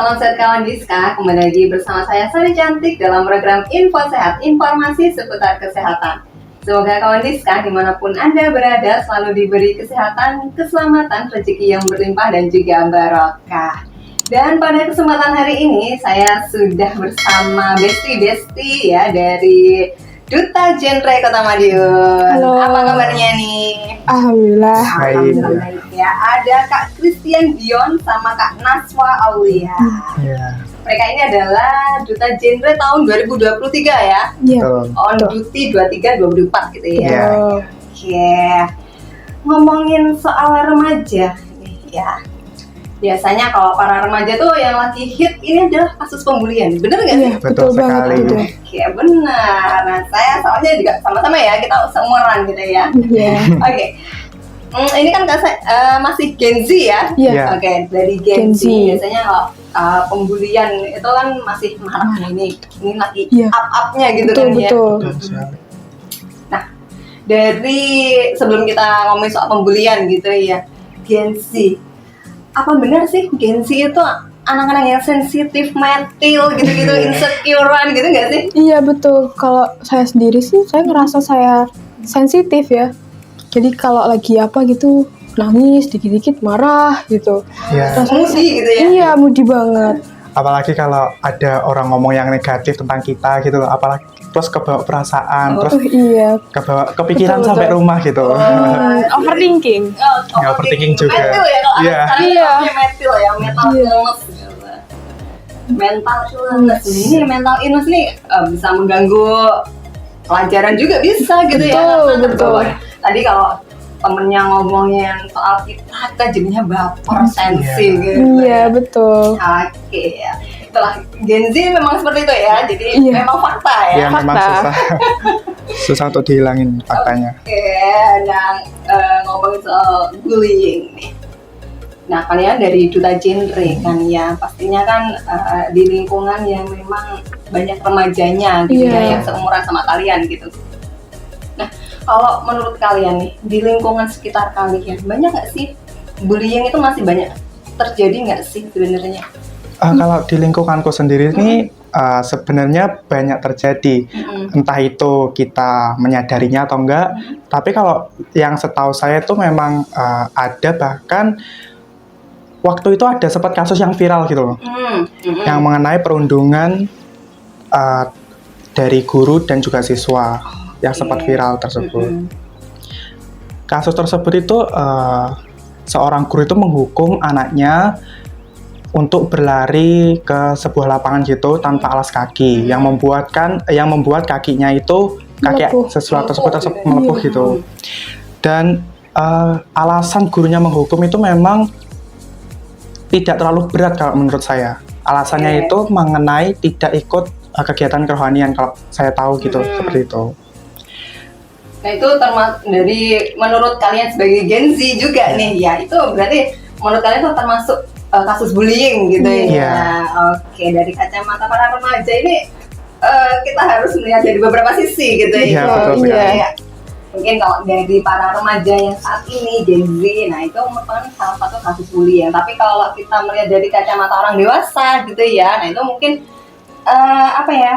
Salam sehat kawan Diska, kembali lagi bersama saya Sari Cantik dalam program Info Sehat, informasi seputar kesehatan. Semoga kawan Diska dimanapun Anda berada selalu diberi kesehatan, keselamatan, rezeki yang berlimpah dan juga barokah. Dan pada kesempatan hari ini saya sudah bersama Besti ya dari Duta Genre Kota Madiun. Halo. Apa kabarnya nih? Alhamdulillah. Alhamdulillah ya. Ada Kak Christian Dion sama Kak Naswa Aulia. Iya. Mereka ini adalah Duta Genre tahun 2023 ya. Iya. On duty 23-24 gitu ya. Iya. Oke. Ngomongin soal remaja nih ya. Biasanya kalau para remaja tuh yang lagi hit ini adalah kasus pembulian. Bener nggak sih? Iya, Betul betul banget sekali. itu. Oke, benar. Nah, saya soalnya juga sama-sama ya, kita seumuran gitu ya. Iya. Oke. Ini kan masih Gen Z ya? Iya. Iya. Oke, dari Gen Gen Z. Z. Biasanya kalau pembulian itu kan masih marak ini lagi Iya. up-upnya gitu Betul, kan ya. betul. Nah, dari sebelum kita ngomongin soal pembulian gitu ya, Gen Z. Apa benar sih Gen Z itu anak-anak yang sensitif, mental gitu-gitu, insecurean gitu nggak sih? Iya, betul. Kalau saya sendiri sih, saya ngerasa saya sensitif ya. Jadi kalau lagi apa gitu, nangis, dikit-dikit marah gitu. Iya. Moody gitu ya? Iya, moody banget. Apalagi kalau ada orang ngomong yang negatif tentang kita gitu loh. Apalagi terus kebawa perasaan, terus Iya. kebawa kepikiran Betul, sampai betul. rumah gitu. Overthinking. Ya, overthinking juga. Mental ya, kalau Iya. anak sekarang Iya. namanya mental ya, mental Iya. illness gitu. Mental illness ini mental illness nih bisa mengganggu pelajaran juga bisa gitu ya. Betul, Karena betul. Tadi kalau temennya ngomongin soal kita jadinya baper, sensi Iya. gitu. Iya, betul. Oke ya. Itulah Gen Z memang seperti itu ya. Jadi Iya. memang fakta ya. Ya memang Fakta. susah. Susah untuk dihilangin faktanya. Oke, dan ngomongin soal bullying nih. Nah, kalian dari Duta Genre kan ya, pastinya kan di lingkungan yang memang banyak remajanya gitu Iya. ya, yang seumuran sama kalian gitu. Nah, kalau menurut kalian nih, di lingkungan sekitar kalian, banyak nggak sih bullying itu masih banyak terjadi nggak sih sebenarnya? Kalau di lingkunganku sendiri ini sebenarnya banyak terjadi. Entah itu kita menyadarinya atau enggak. Tapi kalau yang setahu saya itu memang ada, bahkan waktu itu ada sempat kasus yang viral gitu loh. Yang mengenai perundungan dari guru dan juga siswa yang sempat viral tersebut. Kasus tersebut itu seorang guru itu menghukum anaknya untuk berlari ke sebuah lapangan gitu tanpa alas kaki, yang membuat kakinya itu Melepuh. sesuatu tersebut melepuh Iya. gitu. Dan alasan gurunya menghukum itu memang tidak terlalu berat kalau menurut saya. Alasannya itu mengenai tidak ikut kegiatan kerohanian, kalau saya tahu gitu, seperti itu. Nah, itu termasuk dari menurut kalian sebagai Gen Z juga nih ya, itu berarti menurut kalian itu termasuk kasus bullying gitu ya. Iya. Oke, dari kacamata para remaja ini kita harus melihat dari beberapa sisi gitu ya. Iya, betul sekali. Iya. Mungkin kalau dari para remaja yang saat ini Gen Z, nah itu merupakan salah satu kasus bullying. Tapi kalau kita melihat dari kacamata orang dewasa gitu ya, nah itu mungkin apa ya?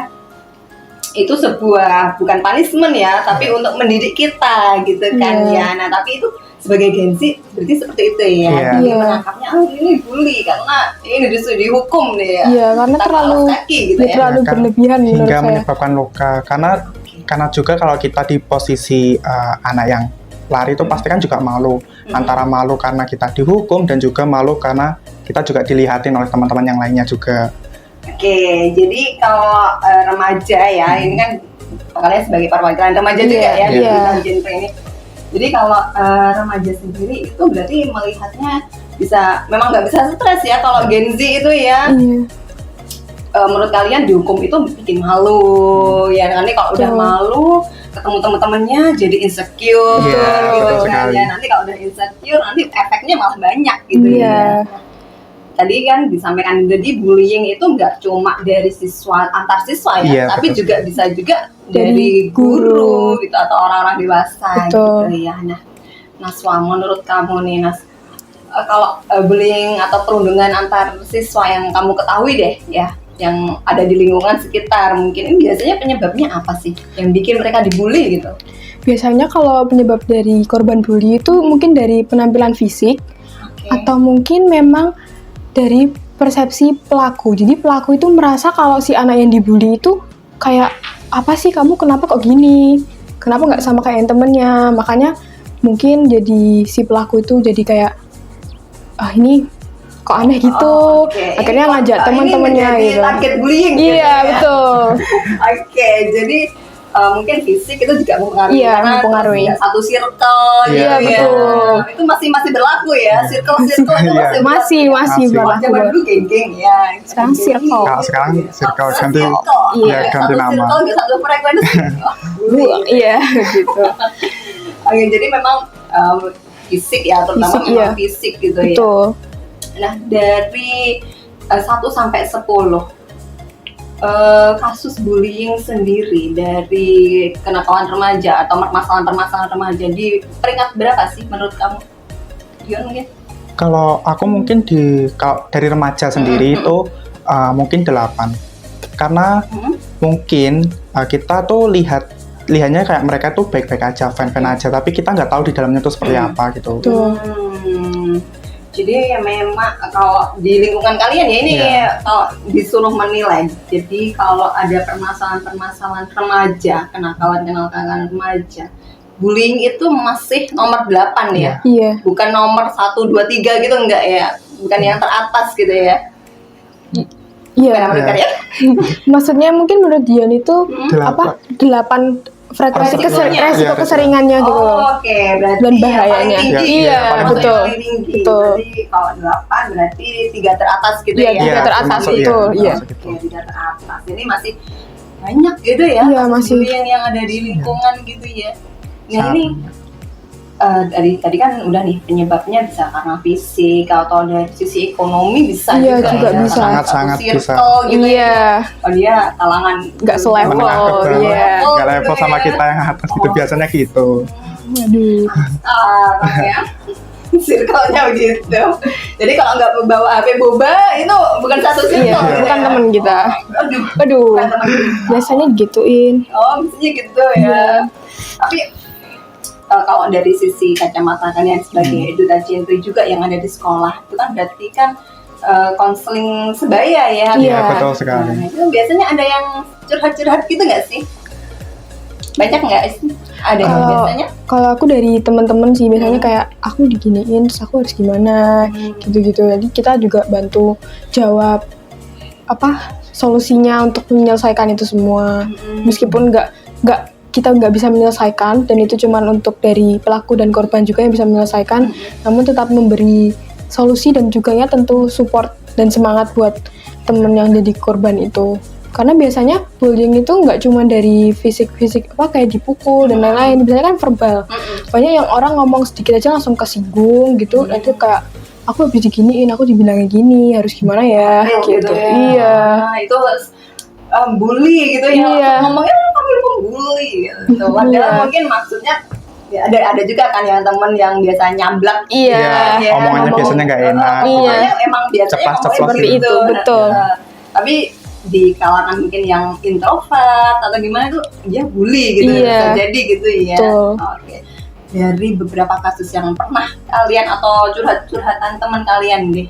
Itu sebuah bukan punishment ya, tapi untuk mendidik kita gitu kan ya. Nah, tapi itu sebagai Gen Z berarti seperti itu ya. Iya. Jadi Iya. menangkapnya ini bully karena ini disuruh dihukum nih ya. Iya, karena Tanpa terlalu alas kaki gitu ya. terlalu Kan berlebihan menurut hingga saya. menyebabkan luka. Karena juga kalau kita di posisi anak yang lari itu pasti kan juga malu. Antara malu karena kita dihukum dan juga malu karena kita juga dilihatin oleh teman-teman yang lainnya juga. Oke, jadi kalau remaja ya, ini kan kalian sebagai perwakilan remaja juga ya di Iya. Duta Genre ini. Jadi kalau remaja sendiri itu berarti melihatnya memang nggak bisa stres ya kalau Gen Z itu ya. Iya. Menurut kalian dihukum itu bikin malu ya, nanti kalau udah Betul. malu ketemu teman-temannya jadi insecure Iya, gitu betul kan sekali. ya. Nanti kalau udah insecure nanti efeknya malah banyak gitu Iya. ya. Tadi kan disampaikan, jadi bullying itu nggak cuma dari siswa antar siswa ya, Iya, tapi betul. juga bisa juga Dari dari guru guru. gitu atau orang-orang dewasa Betul. gitu ya. Nah, Naswa, menurut kamu nih Nas, kalau bullying atau perundungan antar siswa yang kamu ketahui deh ya, yang ada di lingkungan sekitar, mungkin ini biasanya penyebabnya apa sih yang bikin mereka dibully gitu? Biasanya kalau penyebab dari korban bully itu mungkin dari penampilan fisik, atau mungkin memang dari persepsi pelaku. Jadi pelaku itu merasa kalau si anak yang dibully itu kayak, apa sih kamu, kenapa kok gini? Kenapa nggak sama kayak yang temennya? Makanya mungkin jadi si pelaku itu jadi kayak, ini kok aneh gitu. Akhirnya ngajak teman-temannya gitu. Target bullying. Iya, gitu, betul. Oke, jadi mungkin fisik itu juga mempengaruhi. Iya, karena mempengaruhi. satu circle. Iya, gitu betul. Ya. Itu masih berlaku ya. Circle itu Iya. Masih berlaku. Zaman dulu geng-geng ya. Sekarang circle. Kalau sekarang circle ganti, Iya, ganti nama. Satu circle, satu frekuensi. Iya, gitu. Oke, jadi memang fisik ya, terutama Fisik, memang iya. fisik gitu ya. Betul. Nah, dari 1 sampai 10 kasus bullying sendiri dari kenakalan remaja atau permasalahan-permasalahan remaja di peringkat berapa sih menurut kamu? Dion mungkin? Kalau aku mungkin kalau dari remaja sendiri itu mungkin 8. Karena mungkin kita tuh lihatnya kayak mereka tuh baik-baik aja, fan-fan aja, tapi kita nggak tahu di dalamnya tuh seperti apa gitu. Betul. Jadi ya memang kalau di lingkungan kalian ya ini kalau disuruh menilai, jadi kalau ada permasalahan-permasalahan remaja, kenakalan remaja, bullying itu masih nomor 8 ya? Iya. Bukan nomor 1, 2, 3 gitu enggak ya? Bukan yang teratas gitu ya? Iya. Bukan menurut kalian? Maksudnya mungkin menurut Dion itu 8 frekuensi resiko keseringannya gitu loh. Oke, berarti Dan yang bahayanya. paling tinggi. Iya, Yang betul. paling tinggi. Betul. Berarti kalau 8 berarti 3 teratas gitu Iya, ya? 3 teratas termasuk, itu, iya. termasuk itu. Oke, 3 teratas. Ini masih banyak gitu ya? Iya, masih. bullying yang ada di lingkungan gitu ya. Nah Sangat. ini tadi kan udah nih penyebabnya bisa karena fisik atau dari sisi ekonomi bisa Iya, juga ya. bisa. Sangat-sangat Circle bisa. gitu ya. Iya. Oh dia kalangan Nggak selevel, Menengah ke bawah, iya. nggak level sama kita yang atas itu biasanya gitu. Aduh. ya. Circle-nya begitu. Jadi kalau nggak bawa HP boba itu bukan satu circle. Iya, gitu bukan ya. temen kita. Aduh. Bukan teman kita. Biasanya digituin. Oh, misalnya gitu ya. Tapi kalau dari sisi kacamata kalian sebagai duta genre juga yang ada di sekolah, itu kan berarti kan konseling sebaya ya. Iya. Iya, betul sekali. Nah, itu biasanya ada yang curhat-curhat gitu nggak sih? Banyak nggak sih? Ada yang biasanya? Kalau aku dari teman-teman sih biasanya kayak aku diginiin, terus aku harus gimana, gitu-gitu. Jadi kita juga bantu jawab solusinya untuk menyelesaikan itu semua. Meskipun kita nggak bisa menyelesaikan, dan itu cuma untuk dari pelaku dan korban juga yang bisa menyelesaikan, namun tetap memberi solusi dan juga ya tentu support dan semangat buat temen yang jadi korban itu. Karena biasanya bullying itu nggak cuma dari fisik kayak dipukul dan lain-lain, biasanya kan verbal. Banyak yang orang ngomong sedikit aja langsung kesinggung gitu, itu kayak aku habis diginiin, aku dibilangin gini, harus gimana ya, gitu. ya. Iya. Nah, itu bully gitu ya. Iya. Ngomongnya kamu bully gitu. Padahal mungkin maksudnya ya, ada juga kan yang temen yang biasa nyablak. Iya. ya, Omongannya biasanya nggak enak. Iya. Emang biasanya Ceplas-ceplos ngomongnya seperti begitu. itu, betul. Nah, tapi di kalangan mungkin yang introvert atau gimana tuh dia bully gitu, Iya. bisa jadi gitu ya. Betul. Oke. Dari beberapa kasus yang pernah kalian atau curhatan teman kalian deh,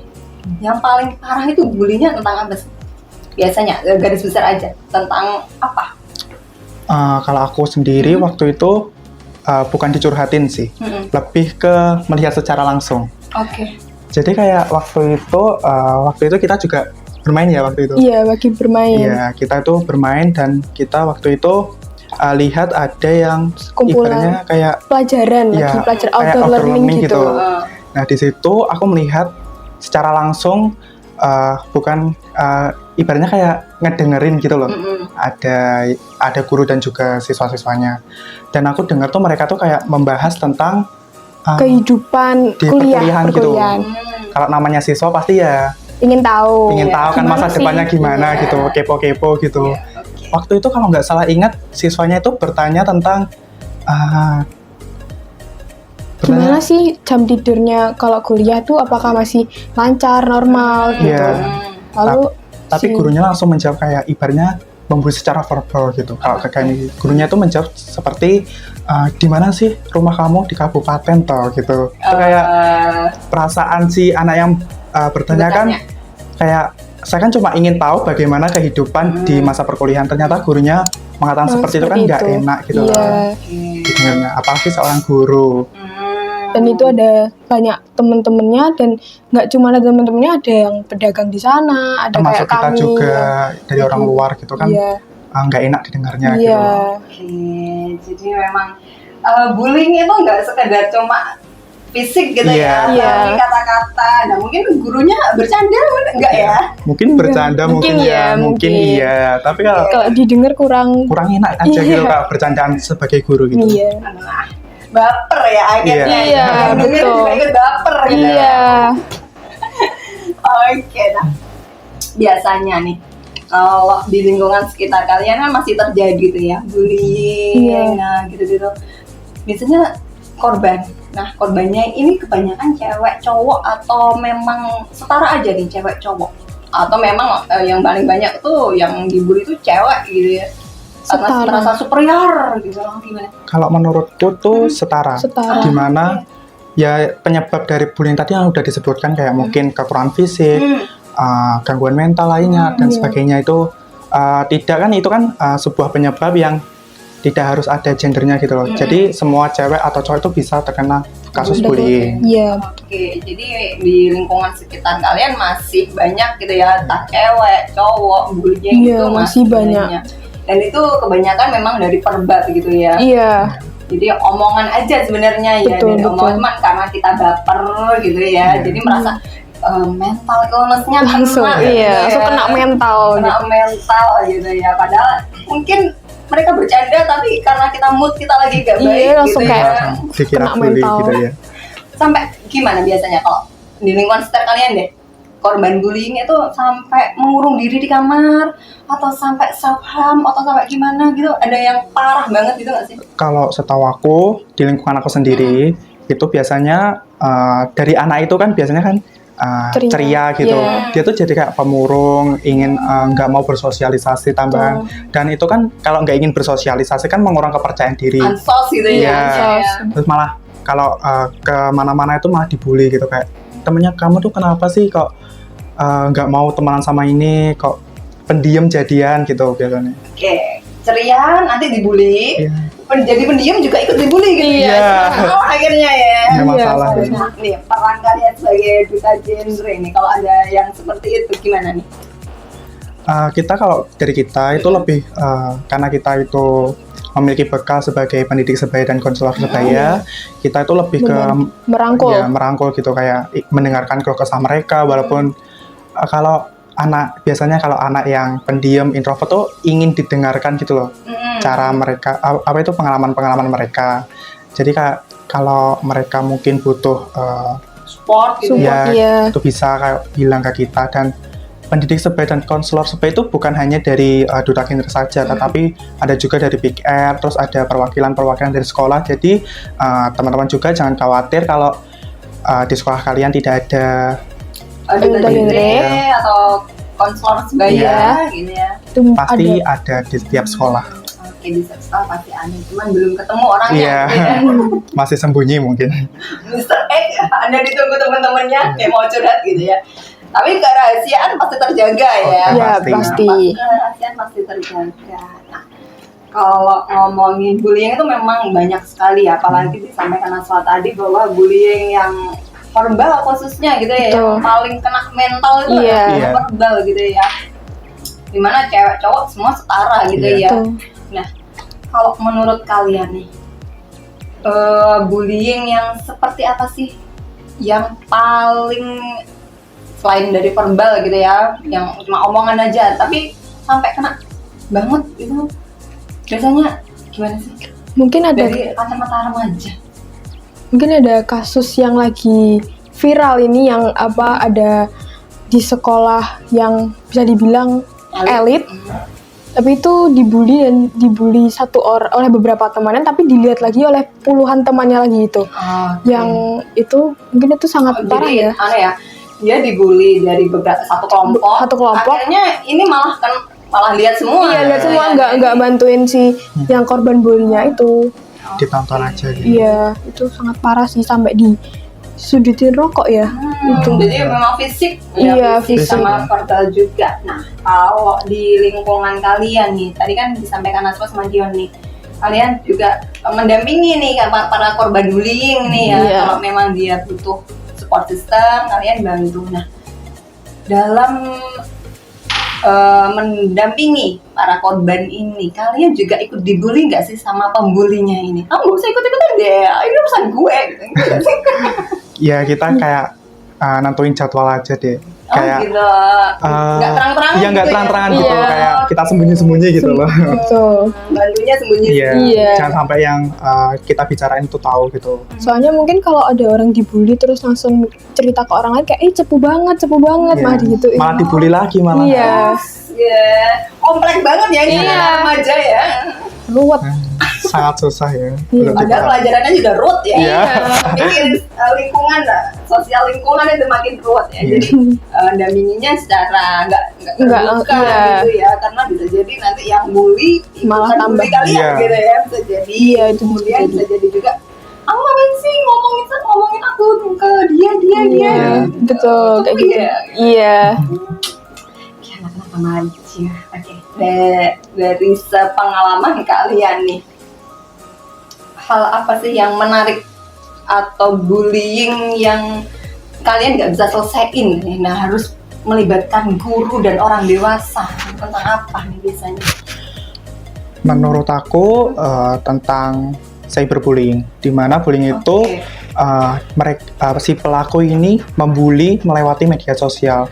yang paling parah itu bullynya tentang apa sih? Biasanya garis besar aja tentang apa? Kalau aku sendiri waktu itu bukan dicurhatin sih, lebih ke melihat secara langsung. Oke. Jadi kayak waktu itu kita juga bermain ya waktu itu. Iya, bagi bermain. Iya, kita itu bermain dan kita waktu itu lihat ada yang Kumpulan ibaratnya kayak pelajaran, Iya, lagi pelajaran kayak outdoor learning gitu. Nah di situ aku melihat secara langsung bukan ibaratnya kayak ngedengerin gitu loh. Ada guru dan juga siswa-siswanya. Dan aku dengar tuh mereka tuh kayak membahas tentang Kehidupan di perkuliahan. perkuliahan. Kalau namanya siswa pasti ya Ingin tahu kan gimana masa sih? depannya gimana gitu, kepo-kepo gitu. Waktu itu kalau nggak salah ingat siswanya itu bertanya tentang gimana sih jam tidurnya kalau kuliah tuh apakah masih lancar, normal gitu. Iya. Lalu Tapi gurunya langsung menjawab kayak ibaratnya memberi secara verbal gitu. Kalau ke kami, gurunya tuh menjawab seperti di mana sih rumah kamu di kabupaten toh gitu. Itu kayak perasaan si anak yang bertanya kan kayak saya kan cuma ingin tahu bagaimana kehidupan di masa perkuliahan. Ternyata gurunya mengatakan seperti itu kan nggak enak gitu Iya. loh. Didengarnya. Apalagi seorang guru. Dan itu ada banyak temen-temennya dan nggak cuma ada temen-temennya, ada yang pedagang di sana, ada Termasuk kayak kita kami juga dari orang luar gitu kan. Iya. Nggak enak didengarnya Iya. gitu. Oke, jadi memang bullying itu nggak sekedar cuma fisik gitu ya, Iya. tapi kata-kata. Nah mungkin gurunya bercanda enggak ya? Mungkin bercanda Mungkin mungkin ya, mungkin mungkin. iya. Tapi kalau Kalau didengar kurang kurang enak aja gitu Kak, bercandaan sebagai guru gitu. iya. Nah, baper ya akhirnya. Iya, Yang denger betul. juga ikut baper gitu. Iya. Oke, nah biasanya nih kalau di lingkungan sekitar kalian kan masih terjadi tuh ya bullying, Iya. nah gitu-gitu. Biasanya korban. Nah korbannya ini kebanyakan cewek cowok atau memang setara aja nih cewek cowok? Atau memang yang paling banyak tuh yang dibully tuh cewek gitu ya? Karena Setara. merasa superior gitu, gimana? Kalau menurutku tuh setara. Setara. Dimana ya penyebab dari bullying tadi yang udah disebutkan kayak mungkin kekurangan fisik, gangguan mental lainnya dan Iya. sebagainya itu tidak kan itu kan sebuah penyebab yang tidak harus ada gendernya gitu loh. Jadi semua cewek atau cowok itu bisa terkena kasus bullying. Iya. Oke, jadi di lingkungan sekitar kalian masih banyak gitu ya, entah cewek, cowok, bullying Iya, itu masih banyak. Dan itu kebanyakan memang dari verbal gitu ya. Iya. Jadi omongan aja sebenarnya ya, Betul, dari betul. omongan cuman karena kita baper gitu ya. Jadi merasa mental illness-nya Langsung kena, gitu iya, ya. langsung kena mental Kena gitu. mental gitu ya. Padahal mungkin mereka bercanda tapi karena kita mood kita lagi gak Iya, baik langsung gitu kayak ya. Dikira kena bully mental. gitu ya. Sampai gimana biasanya kalau di lingkungan sekitar kalian deh, korban bullying itu sampai mengurung diri di kamar atau sampai self harm atau sampai gimana gitu? Ada yang parah banget gitu nggak sih? Kalau setahu aku di lingkungan aku sendiri itu biasanya dari anak itu kan biasanya kan ceria gitu. Iya. Dia tuh jadi kayak pemurung, ingin nggak mau bersosialisasi tambahan. Dan itu kan kalau nggak ingin bersosialisasi kan mengurangi kepercayaan diri. Ansos gitu ya. Iya. Iya. Terus malah kalau ke mana-mana itu malah dibully gitu kayak temennya kamu tuh kenapa sih kok nggak mau temenan sama ini, kok pendiam jadian gitu biasanya. Oke, ceria nanti dibully. Iya. Jadi pendiam juga ikut dibully gitu ya. Iya. Oh, akhirnya ya. Nggak masalah. Iya. Nah, nih peran kalian sebagai duta genre ini kalau ada yang seperti itu gimana nih? Kita kalau dari kita itu lebih karena kita itu memiliki bekal sebagai pendidik sebaya dan konselor sebaya, kita itu lebih ke Merangkul. ya, merangkul gitu kayak mendengarkan keluh kesah mereka walaupun kalau biasanya kalau anak yang pendiam introvert tuh ingin didengarkan gitu loh cara mereka apa itu pengalaman mereka. Jadi kalau mereka mungkin butuh Sport gitu. ya Iya. itu bisa kayak bilang ke kita. Dan pendidik sebaya dan konselor sebaya itu bukan hanya dari duta genre saja, tetapi ada juga dari Big Air, terus ada perwakilan dari sekolah. Jadi teman-teman juga jangan khawatir kalau di sekolah kalian tidak ada Duta genre Iya. atau konselor sebaya Iya. gitu ya. Itu pasti ada di setiap sekolah. Oke, di sekolah pasti ada, cuman belum ketemu orangnya. Iya. gitu ya. Masih sembunyi mungkin. Mr. X, Anda ditunggu teman-temannya kayak mau curhat gitu ya. Tapi kerahasiaan pasti terjaga ya. Oke, Iya, pasti. Kerahasiaan pasti terjaga. Nah, kalau ngomongin bullying itu memang banyak sekali ya, apalagi disampaikan Aswa tadi bahwa bullying yang verbal khususnya gitu ya, yang Betul. paling kena mental itu Iya. Iya. verbal gitu ya. Dimana cewek cowok semua setara gitu Iya. ya. Betul. Nah, kalau menurut kalian nih, bullying yang seperti apa sih yang paling selain dari verbal gitu ya, yang cuma omongan aja, tapi sampai kena banget itu biasanya gimana sih? Mungkin ada Dari kacamata remaja. mungkin ada kasus yang lagi viral ini yang apa ada di sekolah yang bisa dibilang elit. Tapi itu dibully satu orang oleh beberapa temannya, tapi dilihat lagi oleh puluhan temannya lagi itu. Yang itu mungkin itu sangat parah jadi, ya. aneh ya, dia dibully dari satu kelompok. Akhirnya ini malah lihat semua. Iya, lihat semua, nggak bantuin si yang korban bullynya itu. Ditonton aja gitu. Iya, itu sangat parah sih, sampai disudutin rokok ya. Itu. Jadi memang fisik, Iya, fisik sama verbal juga. Nah, kalau di lingkungan kalian nih, tadi kan disampaikan Asma sama Dion nih, kalian juga mendampingi nih para korban bullying nih ya. Iya. Kalau memang dia butuh support system, kalian bantu. Nah, dalam mendampingi para korban ini, kalian juga ikut dibully nggak sih sama pembulinya ini? Kamu nggak usah ikut-ikutan deh, ini urusan gue. Gitu. Ya kita kayak nentuin jadwal aja deh. Kayak gitu. Nggak terang-terangan. Iya, nggak gitu terang-terangan ya? gitu, Iya. kayak kita sembunyi-sembunyi gitu loh. Betul. Bantunya sembunyi. Iya. Jangan sampai yang kita bicarain itu tahu gitu. Soalnya mungkin kalau ada orang dibully terus langsung cerita ke orang lain kayak cepu banget, Iya. malah digituin. Malah dibully lagi malah. Iya. Ya, kompleks banget ya ini Iya. anak remaja ya. Ruwet. Sangat susah ya. Iya. Belum Padahal juga. pelajarannya juga ruwet ya. Iya. Bikin lingkungan, sosial lingkungan itu makin ruwet ya. Iya. Jadi dampinginya secara nggak Nggak, terbuka iya. gitu ya, karena bisa jadi nanti yang bully Malah ikutan tambah. bully kalian Iya. gitu ya, bisa jadi. Iya, itu Kemudian bisa bisa jadi juga, aku ngapain sih ngomongin aku ke dia. Iya, betul kayak gitu. Iya. Iya. Ya, anak-anak remaja. Oke. Dari sepengalaman kalian nih, hal apa sih yang menarik atau bullying yang kalian nggak bisa selesaiin? Nah, harus melibatkan guru dan orang dewasa. Tentang apa nih biasanya? Menurut aku tentang cyberbullying, di mana bullying itu mereka si pelaku ini membuli melewati media sosial.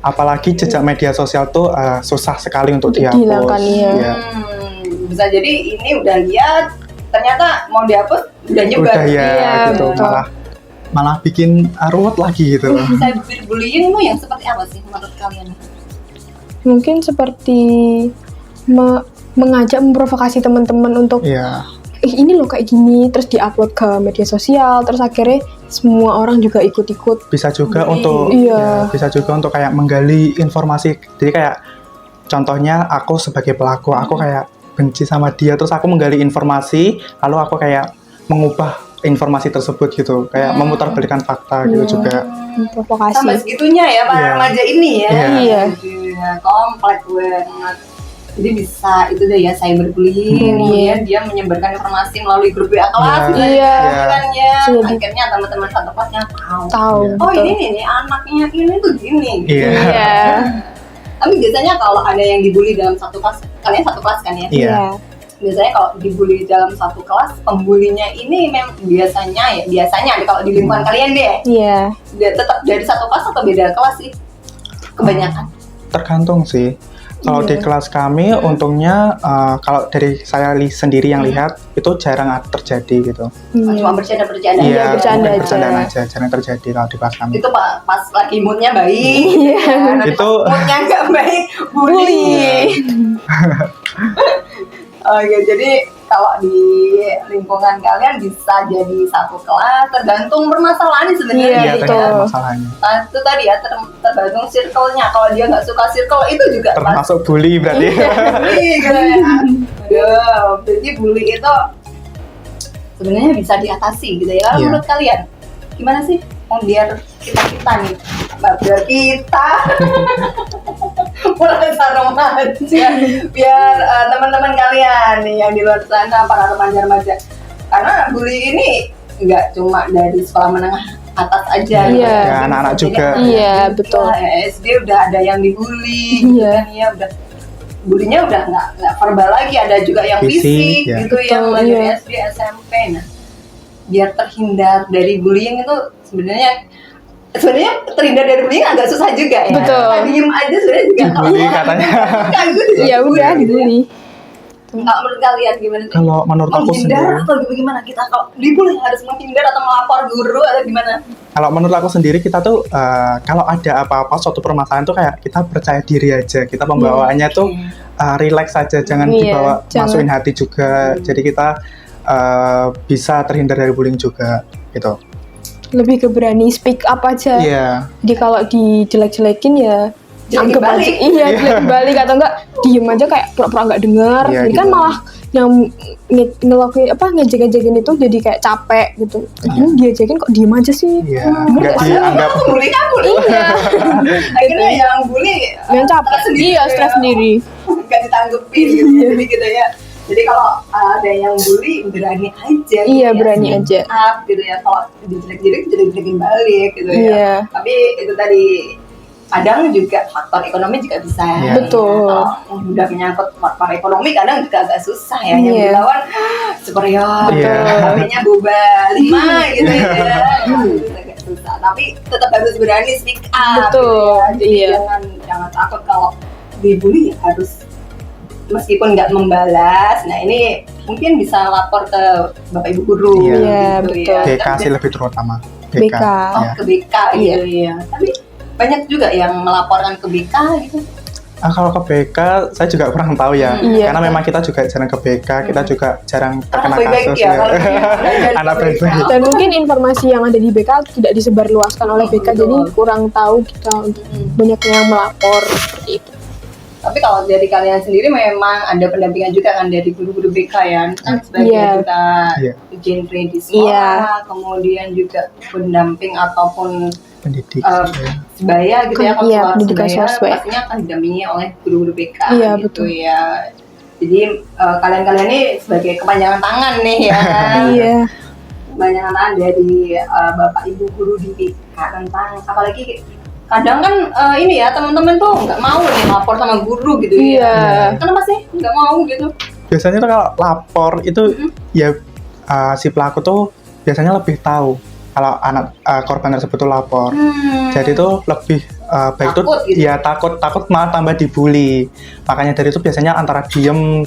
Apalagi jejak media sosial tuh susah sekali untuk dihapus. Dihilangkan, iya. Iya. Bisa jadi ini udah lihat, ternyata mau dihapus udah nyebar. Udah ya Iya, gitu, betul. malah bikin ruwet lagi gitu loh. Cyberbullying itu yang seperti apa sih menurut kalian? Mungkin seperti mengajak memprovokasi teman-teman untuk Iya. ini loh kayak gini, terus diupload ke media sosial, terus akhirnya semua orang juga ikut-ikut. Bisa juga Bullying. untuk Iya. ya, bisa juga untuk kayak menggali informasi. Jadi kayak contohnya aku sebagai pelaku, aku kayak benci sama dia, terus aku menggali informasi, lalu aku kayak mengubah informasi tersebut gitu, kayak memutarbalikkan fakta gitu Iya. juga. Memprovokasi. Sampai segitunya ya para Iya. remaja ini ya. Iya. Iya, kompleks banget. Jadi bisa itu deh ya cyberbullying, kemudian dia menyebarkan informasi melalui grup WA kelas, Iya. Iya. kan ya. Jadi- Akhirnya teman-teman satu kelasnya tahu. Tahu. Oh betul. ini nih anaknya ini tuh gini. Iya. Iya. Tapi biasanya kalau ada yang dibully dalam satu kelas, kalian satu kelas kan ya? Iya. Biasanya kalau dibully dalam satu kelas, pembulinya ini memang biasanya kalau di lingkungan kalian deh, Iya. dia tetap dari satu kelas atau beda kelas sih? Kebanyakan. Tergantung sih. Kalau Iya. di kelas kami, untungnya kalau dari saya sendiri yang lihat itu jarang terjadi gitu. Cuma bercanda-bercanda. Iya, bercanda aja. bercandaan aja, jarang terjadi kalau di kelas kami. Itu pas lagi moodnya baik. Iya. Nanti Itu- pas moodnya nggak baik, bully. Oke, jadi kalau di lingkungan kalian bisa jadi satu kelas, tergantung permasalahannya sebenarnya. Iya, Iya, betul. tergantung masalahnya. Nah, itu tadi ya tergantung circle-nya. Kalau dia nggak suka circle itu juga Termasuk bully berarti. bully gitu ya. Aduh, jadi bully itu sebenarnya bisa diatasi gitu ya. Iya. Menurut kalian gimana sih? Biar kita nih, biar kita merasa remaja, biar teman-teman kalian nih yang di luar sana para remaja-remaja. Karena bully ini nggak cuma dari sekolah menengah atas aja. Iya. gitu. Ya, anak-anak Jadi juga. anak-anak Iya, juga, betul. SD udah ada yang dibully, gitu Iya. kan ya udah. Bulinya udah nggak verbal lagi, ada juga yang Fisik, fisik ya. gitu yang Betul, mulai dari iya. SD SMP. Nah, biar terhindar dari bullying itu sebenarnya terhindar dari bullying agak susah juga ya. Betul. Kita diem aja sebenarnya juga Dibully katanya. kan gue juga Ya udah dibully. dibully. Nggak, menurut kalian gimana sih? Kalau menurut aku Menghindar sendiri, atau bagaimana kita kalau dibully harus menghindar atau melapor guru atau gimana? kalau menurut aku sendiri kita tuh kalau ada apa-apa suatu permasalahan tuh kayak kita percaya diri aja. Kita pembawaannya tuh relax saja, jangan Iya, dibawa jangan. masukin hati juga. Jadi kita bisa terhindar dari bullying juga gitu. Lebih ke berani speak up aja. Iya. Jadi kalau dijelek-jelekin ya Jelekin anggap aja, balik. iya jelekin balik atau enggak diem aja kayak pura-pura nggak dengar. Iya, Ini kan gitu. malah yang ngelakuin ngejek-ngejekin itu jadi kayak capek gitu. Ini dia jekin kok diem aja sih. Iya, Bener nggak nggak sih? dianggap. Bully kan bully. Iya. Akhirnya yang bully Yang capek. stres sendiri Iya, ya. stres sendiri. Nggak ditanggepin gitu. Jadi gitu ya. Jadi kalau ada yang bully berani aja. gitu Iya, ya. berani aja. Up gitu ya. Kalau dijelek-jelekin balik gitu ya. Iya. Tapi itu tadi kadang juga faktor ekonomi juga bisa. Iya. Betul. Kalau udah menyangkut faktor ekonomi kadang juga agak susah ya. Yang Iya. dilawan superior, Iya. HP-nya boba 5 gitu ya. Itu agak susah. Tapi tetap harus berani speak up. Betul, Gitu ya. Jadi iya. jangan takut kalau dibully ya harus meskipun nggak membalas. Nah ini mungkin bisa lapor ke Bapak Ibu guru. Iya, gitu betul. ya. BK sih lebih terutama. BK. Oh, Ya. ke BK gitu ya. Tapi banyak juga yang melaporkan ke BK gitu. Kalau ke BK saya juga kurang tahu ya, Iya. karena memang kita juga jarang ke BK, kita juga jarang terkena baik-baik kasus ya, ya. kalau kita Anak dari baik-baik. BK. Dan mungkin informasi yang ada di BK tidak disebarluaskan oleh BK, Betul. jadi kurang tahu kita untuk banyak yang melapor seperti itu. Tapi kalau dari kalian sendiri memang ada pendampingan juga kan dari guru-guru BK ya, kan sebagai Iya. duta Iya. genre di sekolah, kemudian juga pendamping ataupun Pendidik. Eh, ya. sebaya gitu ya, Iya, konselor pendidikan sebaya sebaya. pastinya akan didampingi oleh guru-guru BK Iya, gitu betul. ya. Jadi kalian-kalian ini sebagai kepanjangan tangan nih ya. Iya, Kepanjangan tangan dari Bapak Ibu guru di BK tentang apalagi kadang kan ini ya teman-teman tuh nggak mau nih lapor sama guru gitu Iya. ya. Kenapa sih nggak mau gitu? Biasanya tuh kalau lapor itu ya si pelaku tuh biasanya lebih tahu kalau anak korban tersebut tuh lapor. Jadi tuh lebih baik tuh Takut gitu. ya takut malah tambah dibully. Makanya dari itu biasanya antara diem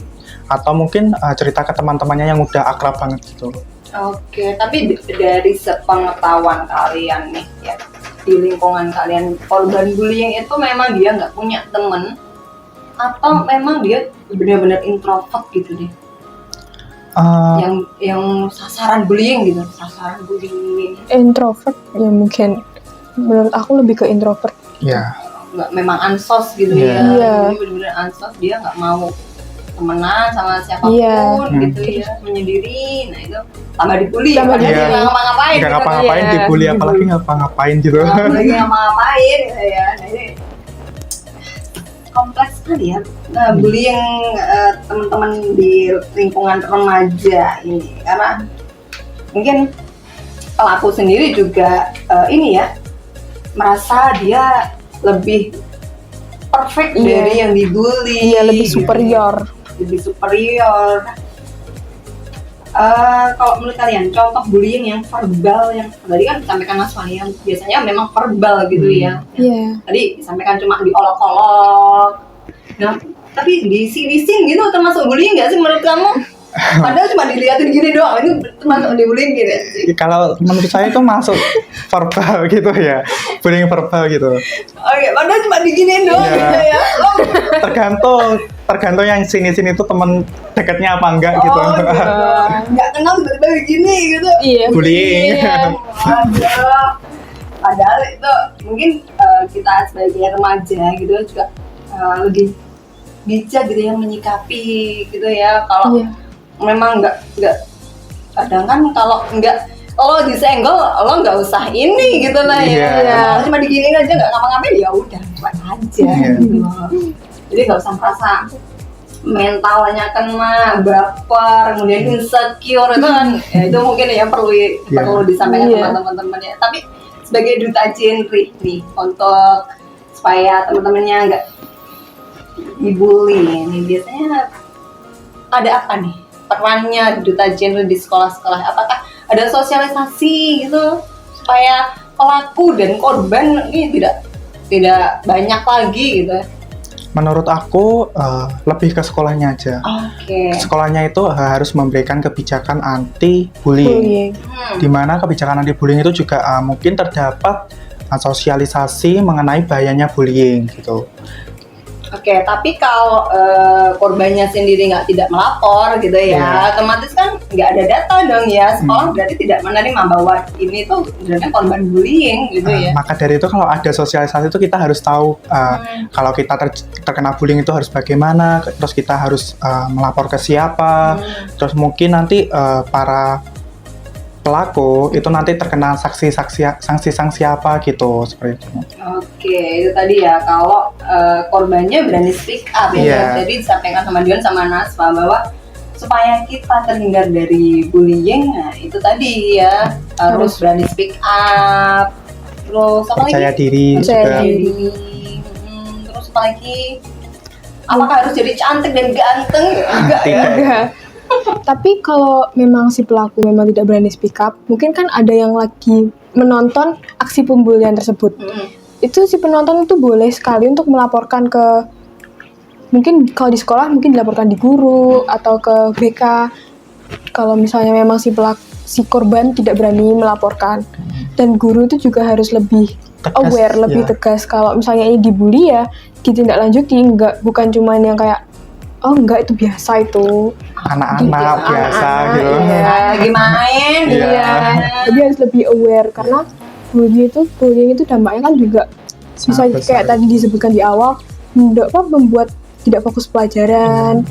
atau mungkin cerita ke teman-temannya yang udah akrab banget gitu. Oke, tapi dari sepengetahuan kalian nih ya, di lingkungan kalian korban bullying itu memang dia nggak punya temen atau memang dia benar-benar introvert gitu deh, Eh, yang sasaran bullying gitu, sasaran bullying introvert ya mungkin. Menurut aku lebih ke introvert. ya nggak memang ansos gitu Iya. ya, Iya. Jadi benar-benar ansos, dia nggak mau temenan sama siapapun Iya. gitu ya, menyendiri. Nah itu tambah dibully, Tambah padahal dibully. dia nggak ngapa-ngapain nggak gitu. ngapa-ngapain Iya, dibully, apalagi ngapa-ngapain gitu. Apalagi ngapa-ngapain gitu ya. Nah, ini kompleks sekali ya, bullying teman-teman di lingkungan remaja ini, karena mungkin pelaku sendiri juga ini ya merasa dia lebih perfect Iya. dari yang dibully. Iya, lebih gitu. superior. Lebih superior. Kalau menurut kalian contoh bullying yang verbal yang tadi kan disampaikan Mas Fahri, yang biasanya memang verbal gitu ya. Iya. Tadi disampaikan cuma diolok-olok. Nah, tapi disin gitu termasuk bullying nggak sih menurut kamu? Padahal cuma dilihatin gini doang, itu termasuk dibullying gitu ya? Kalau menurut saya itu masuk verbal gitu ya, bullying verbal gitu. Oke, padahal cuma diginiin doang Iya. gitu ya. Oh, Tergantung yang sini-sini itu temen dekatnya apa enggak gitu. gitu. Nggak kenal tiba-tiba begini gitu. Iya. Bullying. Iya. Aduh. Padahal itu mungkin kita sebagai remaja gitu juga lebih bijak gitu yang menyikapi gitu ya. Kalau Iya. memang nggak kadang kan kalau nggak lo disenggol lo nggak usah ini gitu lah ya. Iya. Kalau cuma diginiin aja nggak ngapa-ngapain ya udah cuek aja Iya. gitu. Jadi nggak usah merasa mentalnya kena baper, kemudian insecure itu kan ya itu mungkin yang perlu disampaikan Iya. sama teman-teman ya. Tapi sebagai duta genre nih untuk supaya teman-temannya nggak dibully nih, biasanya ada apa nih perannya duta genre di sekolah-sekolah? Apakah ada sosialisasi gitu supaya pelaku dan korban ini tidak banyak lagi gitu? Menurut aku lebih ke sekolahnya aja. Oke. Sekolahnya itu harus memberikan kebijakan anti bullying. Bullying. Di mana kebijakan anti bullying itu juga mungkin terdapat sosialisasi mengenai bahayanya bullying gitu. Oke, tapi kalau korbannya sendiri tidak melapor gitu ya, Iya. otomatis kan nggak ada data dong ya. Sekolah berarti tidak menerima bahwa ini tuh sebenarnya korban bullying gitu ya. Maka dari itu kalau ada sosialisasi itu kita harus tahu kalau kita terkena bullying itu harus bagaimana, terus kita harus melapor ke siapa, terus mungkin nanti para pelaku itu nanti terkena sanksi apa gitu seperti itu. Oke, itu tadi ya kalau korbannya berani speak up ya. Iya. Jadi disampaikan sama Dion sama Nasfa bahwa supaya kita terhindar dari bullying, nah itu tadi ya harus berani speak up. Terus apa lagi? Percaya diri Percaya juga. diri. Terus apa lagi? Apakah harus jadi cantik dan ganteng? Enggak ya. Enggak. Tapi kalau memang si pelaku memang tidak berani speak up, mungkin kan ada yang lagi menonton aksi pembulian tersebut. Itu si penonton itu boleh sekali untuk melaporkan ke, mungkin kalau di sekolah mungkin dilaporkan di guru atau ke BK. Kalau misalnya memang si korban tidak berani melaporkan, dan guru itu juga harus lebih Tegas, aware, lebih ya. tegas. Kalau misalnya ini dibully ya ditindaklanjuti, bukan cuma yang kayak oh enggak itu biasa itu. Anak-anak biasa anak-anak, gitu. iya. Lagi main. Iya. Iya, jadi harus lebih aware karena bullying itu dampaknya kan juga bisa Sangat besar. kayak tadi disebutkan di awal, membuat tidak fokus pelajaran,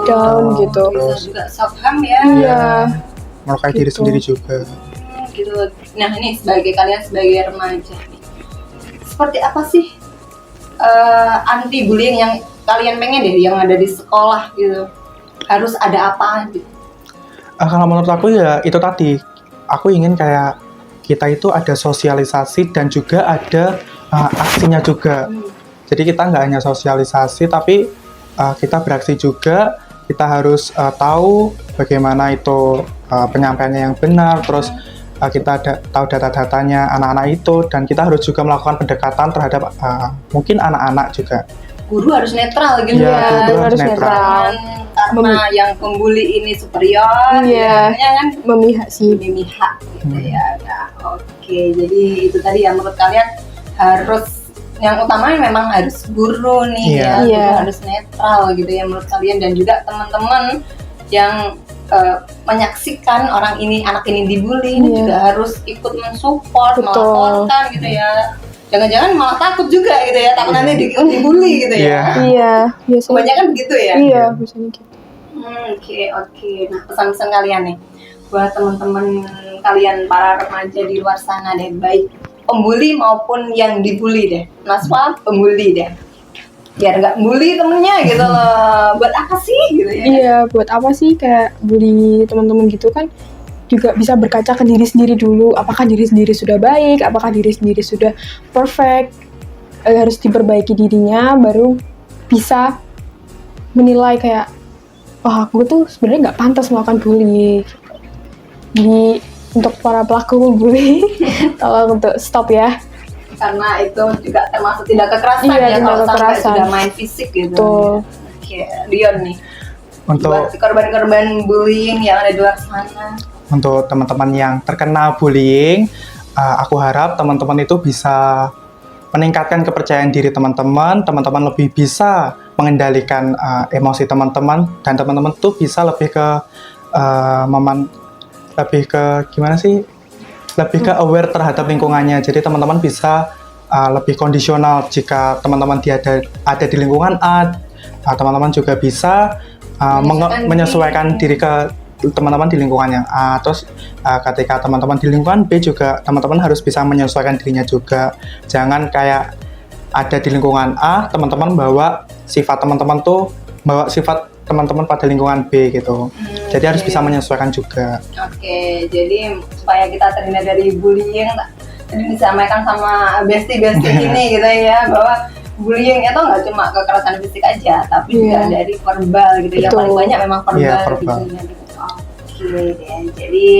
down gitu. Bisa juga self harm ya. Iya, Melukai diri Gitu. sendiri juga. Gitu. Nah ini kalian sebagai remaja nih, seperti apa sih anti bullying yang kalian pengen deh yang ada di sekolah gitu? Harus ada apa gitu? Kalau menurut aku ya itu tadi, aku ingin kayak kita itu ada sosialisasi dan juga ada aksinya juga. Jadi kita nggak hanya sosialisasi tapi kita beraksi juga. Kita harus tahu bagaimana itu penyampaiannya yang benar, terus kita tahu data-datanya anak-anak itu, dan kita harus juga melakukan pendekatan terhadap mungkin anak-anak juga. Guru harus netral gitu Iya, ya. guru harus netral. Karena yang pembuli ini superior, Iya. ya kan memihak sih. memihak gitu ya. Nah, oke, jadi itu tadi yang menurut kalian harus yang utama memang harus guru nih Iya. ya, Iya. guru harus netral gitu ya menurut kalian, dan juga teman-teman yang menyaksikan anak ini dibully ini Iya. juga harus ikut mensupport, Betul. melaporkan gitu ya. Jangan-jangan malah takut juga gitu ya, takut nanti dibully gitu Iya. ya. Iya, biasanya. Kebanyakan begitu ya. Iya, biasanya gitu. Oke. Nah, pesan-pesan kalian nih buat teman-teman kalian para remaja di luar sana deh, baik pembuli maupun yang dibully deh. Naswa pembuli deh. Biar nggak bully temennya gitu loh. Buat apa sih gitu ya? Iya, buat apa sih kayak bully teman-teman gitu kan? Juga bisa berkaca ke diri sendiri dulu. Apakah diri sendiri sudah baik? Apakah diri sendiri sudah perfect? Harus diperbaiki dirinya, baru bisa menilai kayak, wah aku tuh sebenarnya nggak pantas melakukan bully. Jadi untuk para pelaku bully, tolong untuk stop ya. Karena itu juga termasuk tindak kekerasan Iya, ya, tindak kalau sampai kekerasan. sudah main fisik gitu. Betul. Oke, Dion nih. Untuk Buat korban-korban bullying yang ada di luar sana. Untuk teman-teman yang terkena bullying, aku harap teman-teman itu bisa meningkatkan kepercayaan diri teman-teman lebih bisa mengendalikan emosi teman-teman, dan teman-teman tuh bisa lebih ke gimana sih? Lebih ke aware terhadap lingkungannya. Jadi teman-teman bisa lebih kondisional jika teman-teman ada di lingkungan A, teman-teman juga bisa menyesuaikan diri ke teman-teman di lingkungan yang A. Terus ketika teman-teman di lingkungan B juga teman-teman harus bisa menyesuaikan dirinya juga. Jangan kayak ada di lingkungan A, teman-teman bawa sifat teman-teman pada lingkungan B gitu. Jadi harus bisa menyesuaikan juga. Oke, jadi supaya kita terhindar dari bullying, tadi disampaikan sama bestie-bestie ini gitu ya, bahwa bullying itu nggak cuma kekerasan fisik aja, tapi juga Iya. dari verbal gitu ya. Betul. Paling banyak memang verbal. Iya, verbal. Gitu. Oke deh, jadi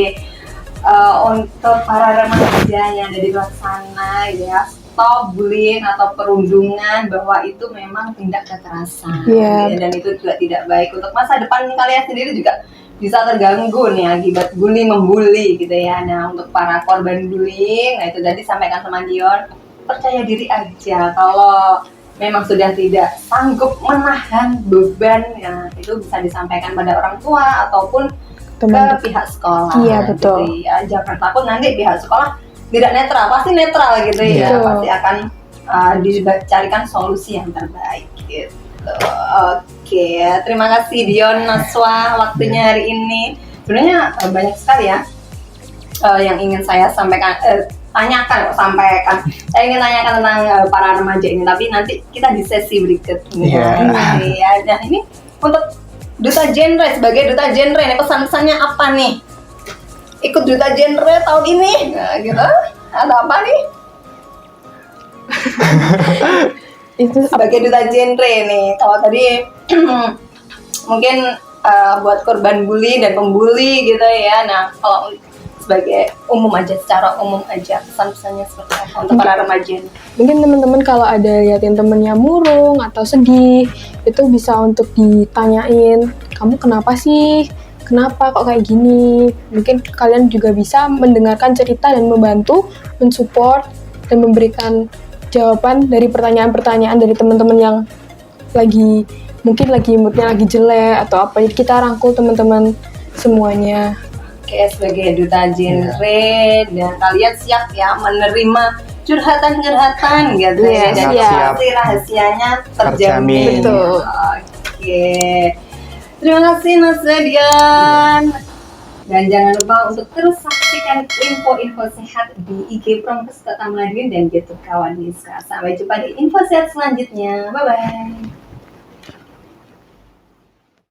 untuk para remaja yang ada di luar sana gitu ya, stop bullying atau perundungan, bahwa itu memang tindak kekerasan. Iya. Ya, dan itu juga tidak baik untuk masa depan kalian sendiri, juga bisa terganggu nih akibat bully membuli gitu ya. Nah, untuk para korban bullying, nah itu tadi sampaikan sama Dion, percaya diri aja. Kalau memang sudah tidak sanggup menahan beban, ya itu bisa disampaikan pada orang tua ataupun Teman ke dekat. pihak sekolah. Iya, betul. Gitu ya. Jangan takut nanti pihak sekolah tidak netral, pasti netral gitu ya. Betul. Pasti akan dicarikan solusi yang terbaik gitu. Oke, terima kasih Dion Naswa waktunya hari ini. Sebenarnya banyak sekali ya yang ingin saya sampaikan, sampaikan. Saya ingin tanyakan tentang para remaja ini, tapi nanti kita di sesi berikutnya. Ya, dan ini untuk Duta Genre, sebagai Duta Genre ini pesan-pesannya apa nih? Ikut Duta Genre tahun ini, nah, gitu. Ada apa nih? Itu Sebagai Duta Genre nih, kalau tadi mungkin buat korban bully dan pembuli gitu ya. Nah, kalau sebagai umum aja, secara umum aja, pesan-pesannya seperti apa untuk para remaja? mungkin teman-teman kalau ada liatin temennya murung atau sedih, itu bisa untuk ditanyain, kamu kenapa sih? Kenapa kok kayak gini? Mungkin kalian juga bisa mendengarkan cerita dan membantu, mensupport dan memberikan jawaban dari pertanyaan-pertanyaan dari teman-teman yang mungkin lagi moodnya lagi jelek atau apa. Jadi kita rangkul teman-teman semuanya. Oke, sebagai Duta Genre dan kalian siap ya menerima curhatan-curhatan gitu ya, dan siap. pasti rahasianya terjamin. Betul. Oke, terima kasih Mas Radian. Dan jangan lupa untuk terus saksikan info-info sehat di IG Promkes Kota Madiun dan YouTube Kawan Niska. Sampai jumpa di info sehat selanjutnya. Bye bye.